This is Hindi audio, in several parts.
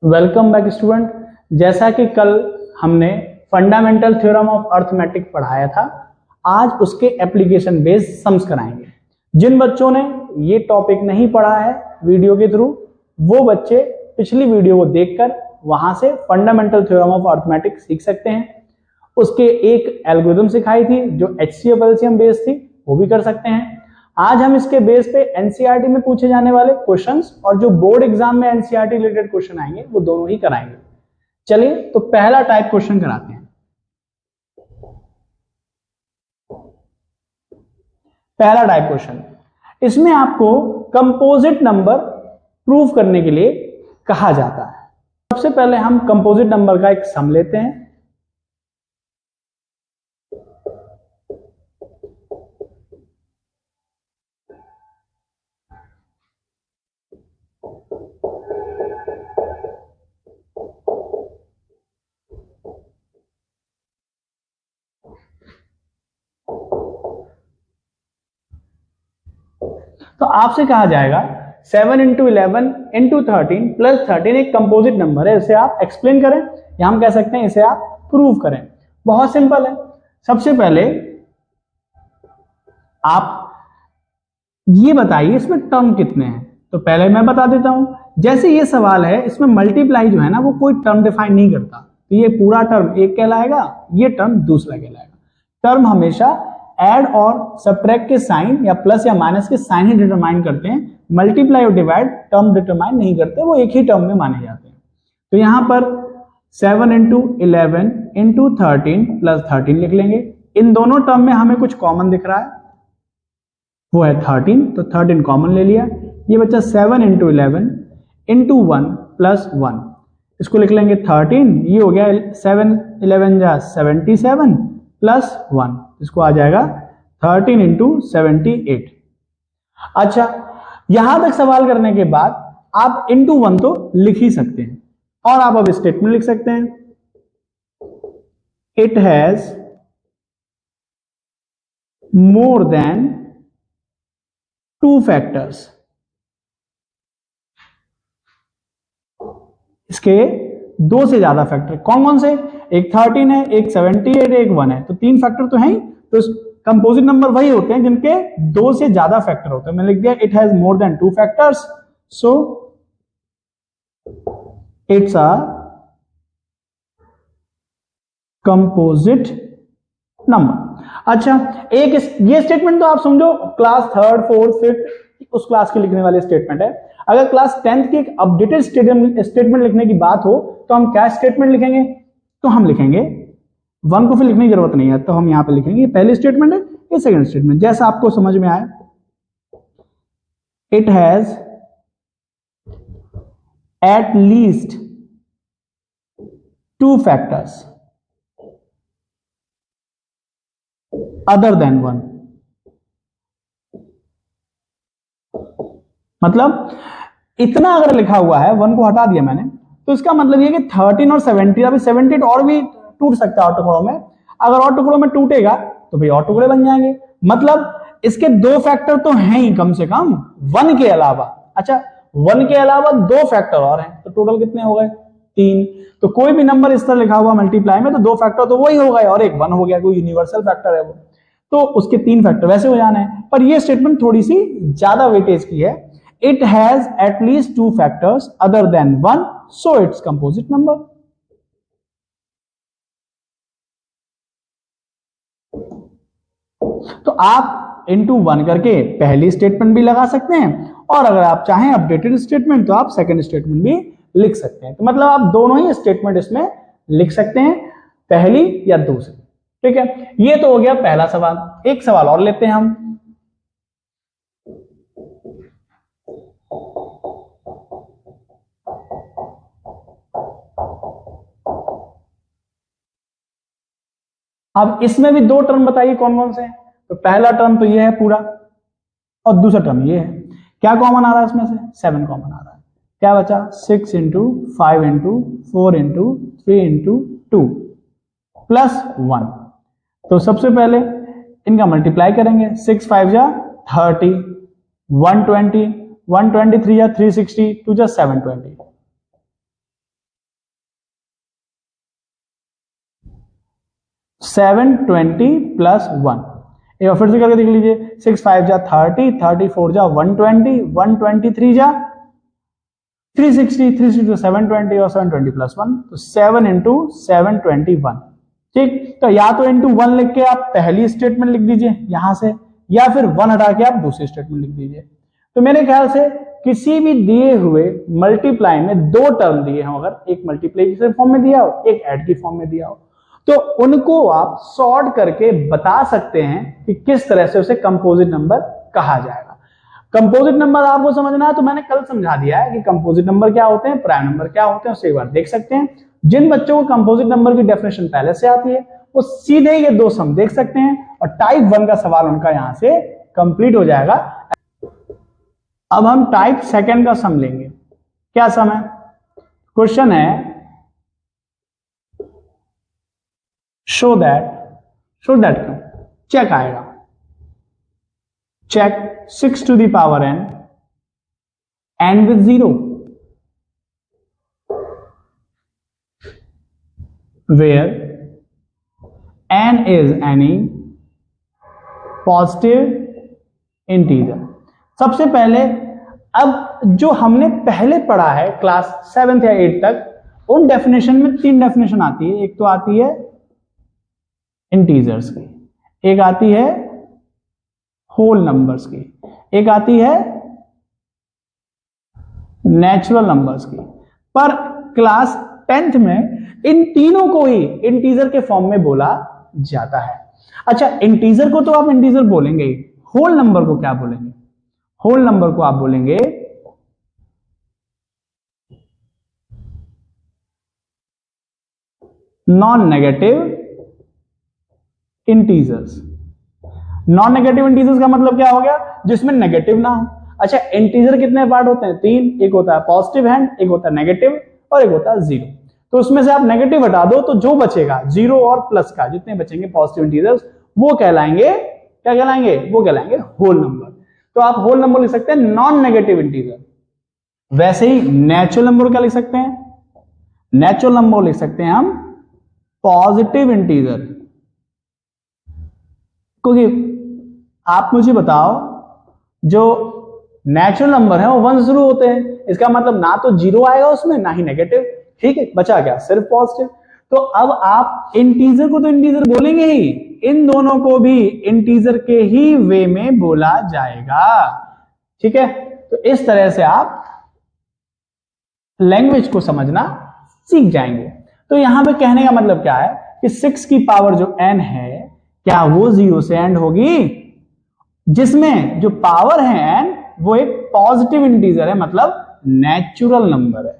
Welcome back student. जैसा कि कल हमने फंडामेंटल थ्योरम ऑफ अर्थमेटिक पढ़ाया था, आज उसके एप्लीकेशन बेस्ड सम्स कराएंगे। जिन बच्चों ने ये टॉपिक नहीं पढ़ा है वीडियो के थ्रू, वो बच्चे पिछली वीडियो को देखकर वहां से फंडामेंटल थ्योरम ऑफ अर्थमेटिक सीख सकते हैं। उसके एक एल्गोरिथम सिखाई थी जो HCF LCM बेस्ड थी, वो भी कर सकते हैं। आज हम इसके बेस पे एनसीईआरटी में पूछे जाने वाले क्वेश्चंस और जो बोर्ड एग्जाम में एनसीईआरटी रिलेटेड क्वेश्चन आएंगे वो दोनों ही कराएंगे। चलिए तो पहला टाइप क्वेश्चन कराते हैं। पहला टाइप क्वेश्चन, इसमें आपको कंपोजिट नंबर प्रूव करने के लिए कहा जाता है। सबसे पहले हम कंपोजिट नंबर का एक सम लेते हैं। तो आपसे कहा जाएगा 7 × 11 × 13 प्लस 13 एक कंपोजिट नंबर है, इसे आप एक्सप्लेन करें या हम कह सकते हैं इसे आप प्रूव करें। बहुत सिंपल है। सबसे पहले आप ये बताइए इसमें टर्म कितने हैं। तो पहले मैं बता देता हूं, जैसे ये सवाल है इसमें मल्टीप्लाई जो है ना वो कोई टर्म डिफाइन नहीं करता, तो ये पूरा टर्म एक कहलाएगा, ये टर्म दूसरा कहलाएगा। टर्म हमेशा ऐड और सब्ट्रैक्ट के साइन या प्लस या माइनस के साइन ही डिटरमाइन करते हैं। मल्टीप्लाई और डिवाइड टर्म डिटरमाइन नहीं करते, वो एक ही टर्म में माने जाते हैं। तो यहां पर 7 × 11 × 13 प्लस 13 लिख लेंगे। इन दोनों टर्म में हमें कुछ कॉमन दिख रहा है, वो है 13, तो 13 कॉमन ले लिया। ये बच्चा 7 × 11 × 1 प्लस 1, इसको लिख लेंगे 13। ये हो गया 7 11 जा 77 प्लस 1, इसको आ जाएगा 13 × 78। अच्छा, यहां तक सवाल करने के बाद आप इंटू 1 तो लिख ही सकते हैं और आप अब स्टेटमेंट लिख सकते हैं, it has more than 2 factors. इसके 2 से ज्यादा फैक्टर कौन कौन से? एक 13 है, एक 78, एक 1 है, तो 3 फैक्टर तो हैं। तो कंपोजिट नंबर वही होते हैं जिनके 2 से ज्यादा फैक्टर होते हैं। मैंने लिख दिया it has more than 2 factors, so it's a composite number. अच्छा, एक ये स्टेटमेंट तो आप समझो क्लास 3rd 4th 5th उस क्लास के लिखने वाले स्टेटमेंट है। अगर क्लास 10th की एक अपडेटेड स्टेटमेंट लिखने की बात हो तो हम क्या स्टेटमेंट लिखेंगे? तो हम लिखेंगे 1 को फिर लिखने की जरूरत नहीं है, तो हम यहां पे लिखेंगे ये पहली स्टेटमेंट है, ये सेकंड स्टेटमेंट, जैसा आपको समझ में आए। It has at least 2 factors other than 1। मतलब इतना अगर लिखा हुआ है, 1 को हटा दिया मैंने, तो इसका मतलब ये कि 13 और 70, अभी 78 और भी टूट सकता है और टुकड़ों में। अगर और टुकड़ों में टूटेगा तो भाई और टुकड़े बन जाएंगे। मतलब इसके 2 फैक्टर तो हैं ही कम से कम 1 के अलावा। अच्छा, 1 के अलावा 2 फैक्टर और हैं, तो टोटल कितने हो गए? 3। तो कोई भी नंबर इस तरह लिखा हुआ मल्टीप्लाई में तो 2 फैक्टर तो वही हो गए और एक 1 हो गया, कोई यूनिवर्सल फैक्टर है वो, तो उसके 3 फैक्टर वैसे हो जाना है। पर ये स्टेटमेंट थोड़ी सी ज्यादा वेटेज की है। It has at least 2 factors other than 1, so it's composite number. तो आप इंटू 1 करके पहली स्टेटमेंट भी लगा सकते हैं और अगर आप चाहें अपडेटेड स्टेटमेंट तो आप सेकंड स्टेटमेंट भी लिख सकते हैं। तो मतलब आप दोनों ही स्टेटमेंट इसमें लिख सकते हैं, पहली या दूसरी। ठीक है, ये तो हो गया पहला सवाल। एक सवाल और लेते हैं हम। अब इसमें भी 2 टर्म बताइए कौन कौन से हैं। तो पहला टर्म तो ये है पूरा और दूसरा टर्म ये है। क्या कॉमन आ रहा है इसमें से? 7 कॉमन आ रहा है। क्या बचा? 6 × 5 × 4 × 3 × 2 प्लस 1। तो सबसे पहले इनका मल्टीप्लाई करेंगे। 6 5 जा 30, 120, 123 जा 360, 2 जा 720। 720 प्लस 1। एक बार फिर से करके देख लीजिए, 6 5 जा 30, 34 जा 120, 123 जा 360, 360 720 और 720 प्लस 1, तो 7 इंटू 721। ठीक, तो या तो इंटू 1 लिख के आप पहली स्टेटमेंट लिख दीजिए यहां से, या फिर 1 हटा के आप दूसरी स्टेटमेंट लिख दीजिए। तो मेरे ख्याल से किसी भी दिए हुए मल्टीप्लाई में दो टर्म दिए हों, अगर एक मल्टीप्लाई फॉर्म में दिया हो, एक ऐड की फॉर्म में दिया हो, तो उनको आप सॉर्ट करके बता सकते हैं कि किस तरह से उसे कंपोजिट नंबर कहा जाएगा। कंपोजिट नंबर आपको समझना है तो मैंने कल समझा दिया है कि कंपोजिट नंबर क्या होते हैं, प्राइम नंबर क्या होते हैं, उसे एक बार देख सकते हैं। जिन बच्चों को कंपोजिट नंबर की डेफिनेशन पहले से आती है वो सीधे ये दो सम देख सकते हैं और टाइप 1 का सवाल उनका यहां से कंप्लीट हो जाएगा। अब हम टाइप सेकंड का सम लेंगे। क्या सम है? क्वेश्चन है शो दैट क्यों, चेक आएगा, check 6 to the power n and with 0 where n is any positive integer। सबसे पहले अब जो हमने पहले पढ़ा है क्लास 7th या 8th तक, उन डेफिनेशन में 3 डेफिनेशन आती है। एक तो आती है इंटीजर्स की, एक आती है होल नंबर्स की, एक आती है नेचुरल नंबर्स की। पर क्लास 10th में इन तीनों को ही इंटीजर के फॉर्म में बोला जाता है। अच्छा, इंटीजर को तो आप इंटीजर बोलेंगे ही, होल नंबर को क्या बोलेंगे? होल नंबर को आप बोलेंगे non negative integers. Non negative integers का मतलब क्या हो गया? जिसमें नेगेटिव ना हो। अच्छा, इंटीजर कितने पार्ट होते हैं? 3। एक होता है पॉजिटिव हैंड, एक होता है नेगेटिव और एक होता है 0। तो उसमें से आप नेगेटिव हटा दो तो जो बचेगा 0 और प्लस का जितने बचेंगे पॉजिटिव इंटीजर्स, वो कहलाएंगे, क्या कहलाएंगे? वो कहलाएंगे होल नंबर। तो आप होल नंबर लिख सकते हैं नॉन नेगेटिव इंटीजर। वैसे ही नेचुरल नंबर क्या लिख सकते हैं? नेचुरल नंबर लिख सकते हैं हम पॉजिटिव इंटीजर। क्योंकि आप मुझे बताओ, जो नेचुरल नंबर है वो 1 से शुरू होते हैं, इसका मतलब ना तो 0 आएगा उसमें, ना ही नेगेटिव। ठीक है, बचा क्या? सिर्फ पॉजिटिव। तो अब आप इंटीजर को तो इंटीजर बोलेंगे ही, इन दोनों को भी इंटीजर के ही वे में बोला जाएगा। ठीक है, तो इस तरह से आप लैंग्वेज को समझना सीख जाएंगे। तो यहां पे कहने का मतलब क्या है कि 6 की पावर जो n है, क्या वो 0 से एंड होगी? जिसमें जो पावर है n वो एक पॉजिटिव इंटीजर है, मतलब नेचुरल नंबर है।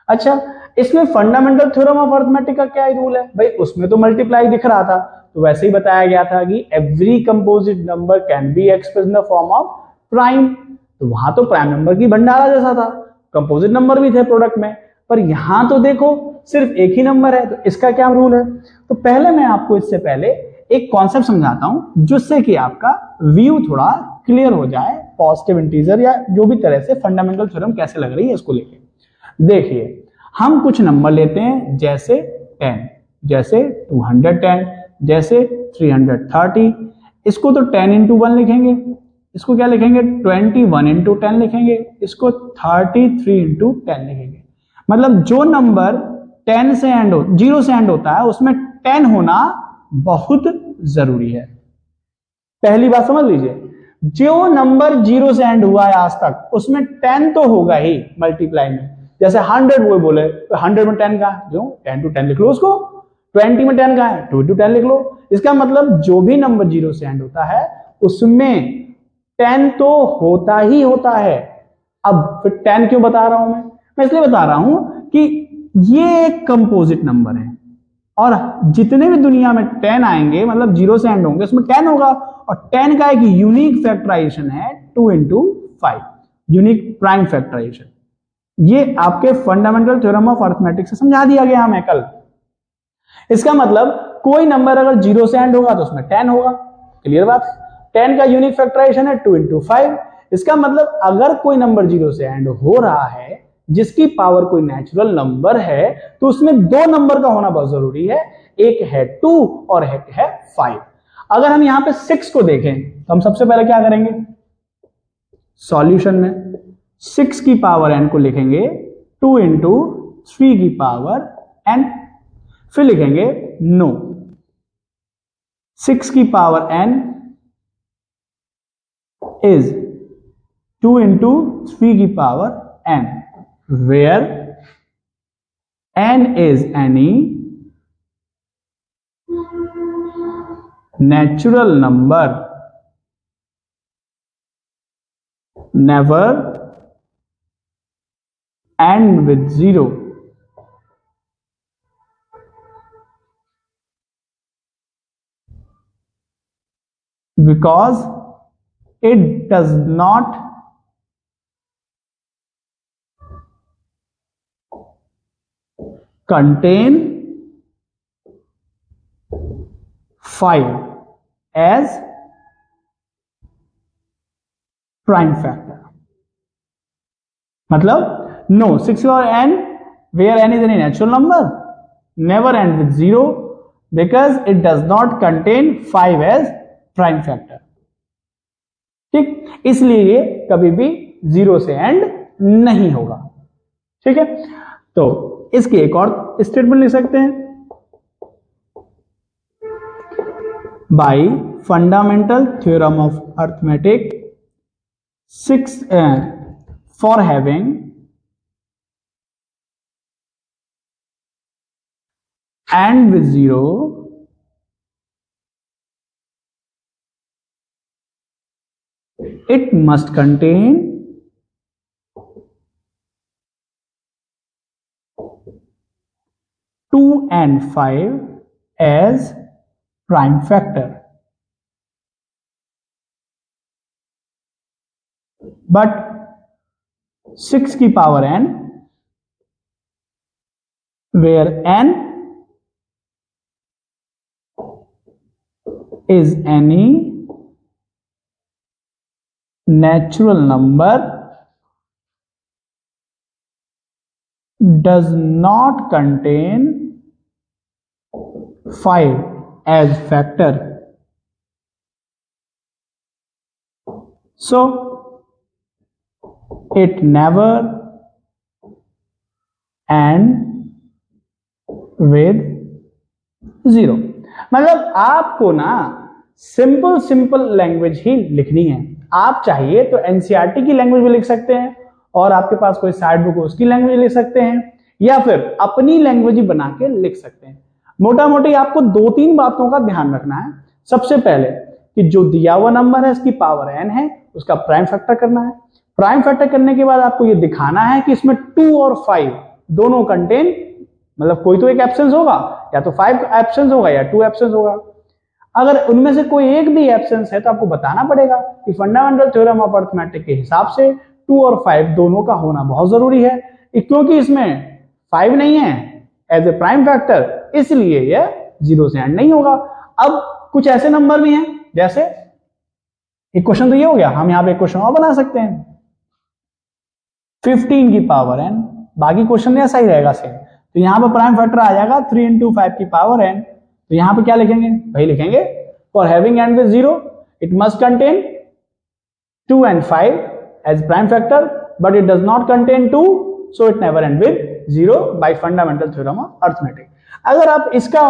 अच्छा, इसमें फंडामेंटल थ्योरम ऑफ अरिथमेटिक का क्या रूल है भाई? उसमें तो मल्टीप्लाई दिख रहा था, तो वैसे ही बताया गया था कि every composite number can be expressed in the form of prime. तो वहां तो प्राइम नंबर की भंडारा जैसा था, कंपोजिट नंबर भी थे प्रोडक्ट में, पर यहां तो देखो सिर्फ एक ही नंबर है। तो इसका क्या रूल है? तो पहले मैं आपको इससे पहले एक कॉन्सेप्ट समझाता हूं जिससे कि आपका व्यू थोड़ा क्लियर हो जाए पॉजिटिव इंटीजर या जो भी तरह से फंडामेंटल थ्योरम कैसे लग रही है इसको लेके। देखिए, हम कुछ नंबर लेते हैं जैसे 10, जैसे 210, जैसे 330। इसको तो 10 इंटू 1 लिखेंगे, इसको क्या लिखेंगे? 21 इंटू 10 लिखेंगे, इसको 33 इंटू 10 लिखेंगे। मतलब जो नंबर 10 से एंड हो, 0 से एंड होता है, उसमें 10 होना बहुत जरूरी है। पहली बात समझ लीजिए, जो नंबर 0 से एंड हुआ है आज तक, उसमें 10 तो होगा ही मल्टीप्लाई में। जैसे 100 वो बोले तो 100 में 10 का जो 10 टू 10 लिख लो उसको, 20 में 10 का है 2 टू 10 लिख लो। इसका मतलब जो भी नंबर 0 से एंड होता है उसमें 10 तो होता ही होता है। अब फिर 10 क्यों बता रहा हूं मैं इसलिए बता रहा हूं कि ये एक कंपोजिट नंबर है और जितने भी दुनिया में 10 आएंगे, मतलब 0 से एंड होंगे, उसमें 10 होगा। और 10 का एक यूनिक फैक्टराइजेशन है 2 इंटू 5, यूनिक प्राइम फैक्टराइजेशन। ये आपके फंडामेंटल थ्योरम ऑफ अरिथमेटिक से समझा दिया गया हमें कल। इसका मतलब कोई नंबर अगर 0 से एंड होगा तो उसमें 10 होगा। क्लियर बात? 10 का यूनिक फैक्टराइजेशन है 2 इंटू 5। इसका मतलब अगर कोई नंबर 0 से एंड हो रहा है जिसकी पावर कोई नेचुरल नंबर है, तो उसमें 2 नंबर का होना बहुत जरूरी है। एक है 2 और एक है 5। अगर हम यहां पे 6 को देखें तो हम सबसे पहले क्या करेंगे, सॉल्यूशन में 6 की पावर n को लिखेंगे 2 इंटू 3 की पावर n, फिर लिखेंगे नो 6 की पावर n इज 2 इंटू 3 की power n, where n is any natural number, never end with 0, because it does not contain 5 as prime factor। मतलब no 6 or n where n is any natural number never end with 0 because it does not contain 5 as prime factor। ठीक, इसलिए ये कभी भी 0 से एंड नहीं होगा। ठीक है, तो इसकी एक और स्टेटमेंट लिख सकते हैं, bye fundamental theorem of arithmetic 6 for having and with 0 it must contain 2 and 5 as prime factor, but 6 की power n where n is any natural number does not contain 5 as factor, so it never end with 0। मतलब आपको ना सिंपल लैंग्वेज ही लिखनी है। आप चाहिए तो एनसीईआरटी की लैंग्वेज भी लिख सकते हैं और आपके पास कोई साइड बुक हो उसकी लैंग्वेज लिख सकते हैं, या फिर अपनी लैंग्वेज ही बना के लिख सकते हैं। मोटा मोटी आपको 2-3 बातों का ध्यान रखना है। सबसे पहले कि जो दिया हुआ नंबर है इसकी पावर n है, उसका प्राइम फैक्टर करना है। प्राइम फैक्टर करने के बाद आपको ये दिखाना है कि इसमें 2 और 5 दोनों कंटेन, मतलब कोई तो एक एब्सेंस होगा, या तो 5 एब्सेंस होगा या 2 एब्सेंस होगा। अगर उनमें से कोई एक भी एब्सेंस है तो आपको बताना पड़ेगा कि फंडामेंटल थ्योरम ऑफ अर्थमेटिक के हिसाब से 2 और 5 दोनों का होना बहुत जरूरी है, क्योंकि इसमें 5 नहीं है एज ए प्राइम फैक्टर, इसलिए यह 0 से एंड नहीं होगा। अब कुछ ऐसे नंबर भी हैं, जैसे एक क्वेश्चन तो ये हो गया, हम यहां पे एक क्वेश्चन और बना सकते हैं 15 की पावर n, बाकी क्वेश्चन ऐसा ही रहेगा सेम। तो यहां पर प्राइम फैक्टर आ जाएगा 3 इंटू 5 की पावर n। तो यहां पे क्या लिखेंगे, वही लिखेंगे for having and with 0 it must contain 2 and 5 as prime factor but it does not contain 2 so it never end with 0 by fundamental theorem of arithmetic। अगर आप इसका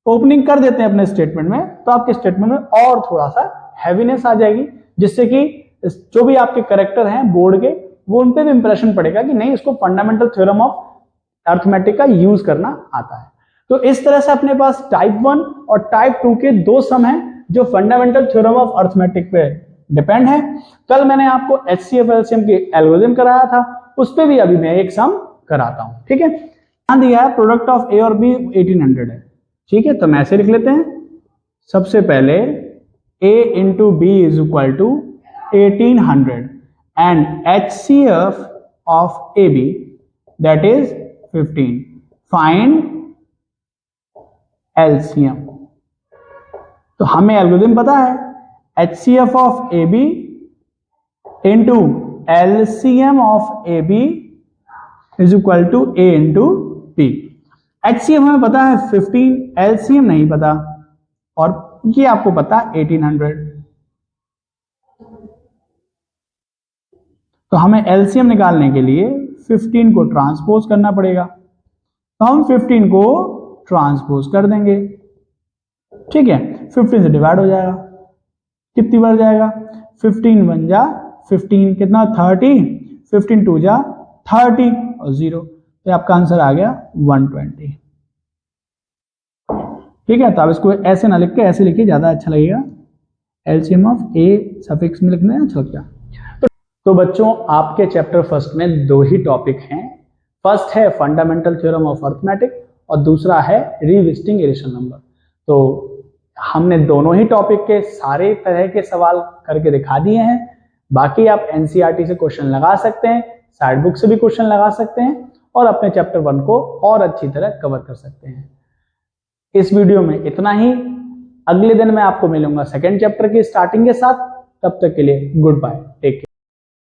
ओपनिंग कर देते हैं अपने स्टेटमेंट में तो आपके स्टेटमेंट में और थोड़ा सा हैवीनेस आ जाएगी, जिससे कि जो भी आपके करेक्टर हैं बोर्ड के वो उन पे भी इंप्रेशन पड़ेगा कि नहीं इसको फंडामेंटल थ्योरम ऑफ अर्थमेटिक का यूज करना आता है। तो इस तरह से अपने पास टाइप 1 और टाइप 2 के 2 सम हैं जो फंडामेंटल थ्योरम ऑफ अर्थमेटिक पे डिपेंड है। कल मैंने आपको HCF LCM के एल्गोरिथम कराया था, उस पे भी अभी मैं एक सम कराता हूं। ठीक है, यहां दिया है प्रोडक्ट ऑफ A और B 1800 है। ठीक है, तो मैं ऐसे लिख लेते हैं, सबसे पहले A into B is equal to 1800 and HCF of AB that is 15। Find LCM। तो हमें एल्गोरिथम पता है, HCF of AB into LCM of AB is equal to A into B। HCF हमें पता है 15, LCM नहीं पता, और ये आपको पता 1800। तो हमें LCM निकालने के लिए 15 को ट्रांसपोज करना पड़ेगा, तो हम 15 को ट्रांसपोज कर देंगे, ठीक है। 15 से डिवाइड हो जाएगा, कितनी बार जाएगा, 15 1 जा 15, कितना 30, 15 2 जा 30 और 0, तो आपका आंसर आ गया 120, ठीक है। तो आप इसको ऐसे ना लिख के ऐसे लिखिए, ज्यादा अच्छा लगेगा। एलसीएम ऑफ ए सफिक्स में लिखना है, अच्छा लगता। तो बच्चों आपके चैप्टर फर्स्ट में दो ही टॉपिक हैं, फर्स्ट है फंडामेंटल थ्योरम ऑफ अर्थमेटिक और दूसरा है रिविजिटिंग इरेशनल नंबर। तो हमने दोनों ही टॉपिक के सारे तरह के सवाल करके दिखा दिए हैं। बाकी आप एनसीईआरटी से क्वेश्चन लगा सकते हैं, साइड बुक से भी क्वेश्चन लगा सकते हैं और अपने चैप्टर 1 को और अच्छी तरह कवर कर सकते हैं। इस वीडियो में इतना ही, अगले दिन मैं आपको मिलूंगा सेकेंड चैप्टर की स्टार्टिंग के साथ। तब तक के लिए गुड बाय, टेक केयर।